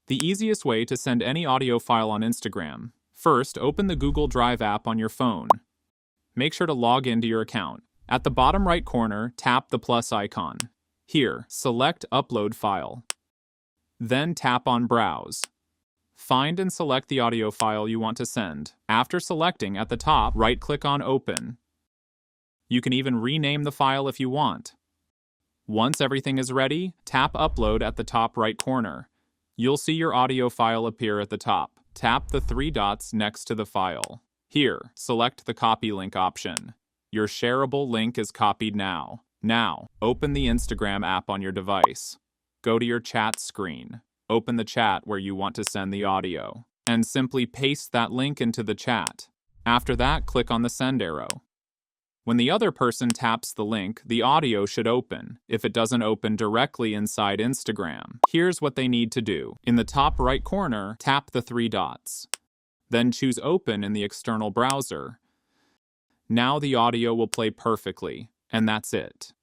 The easiest way to send any audio file on Instagram. First, open the Google Drive app on your phone. Make sure to log into your account. At the bottom right corner, tap the plus icon. Here, select Upload File. Then tap on Browse. Find and select the audio file you want to send. After selecting, at the top, right-click on Open. You can even rename the file if you want. Once everything is ready, tap Upload at the top right corner. You'll see your audio file appear at the top. Tap the three dots next to the file. Here, select the Copy Link option. Your shareable link is copied now. Now, open the Instagram app on your device. Go to your chat screen. Open the chat where you want to send the audio, and simply paste that link into the chat. After that, click on the send arrow. When the other person taps the link, the audio should open, if it doesn't open directly inside Instagram. Here's what they need to do. In the top right corner, tap the three dots. Then choose Open in the external browser. Now the audio will play perfectly, and that's it.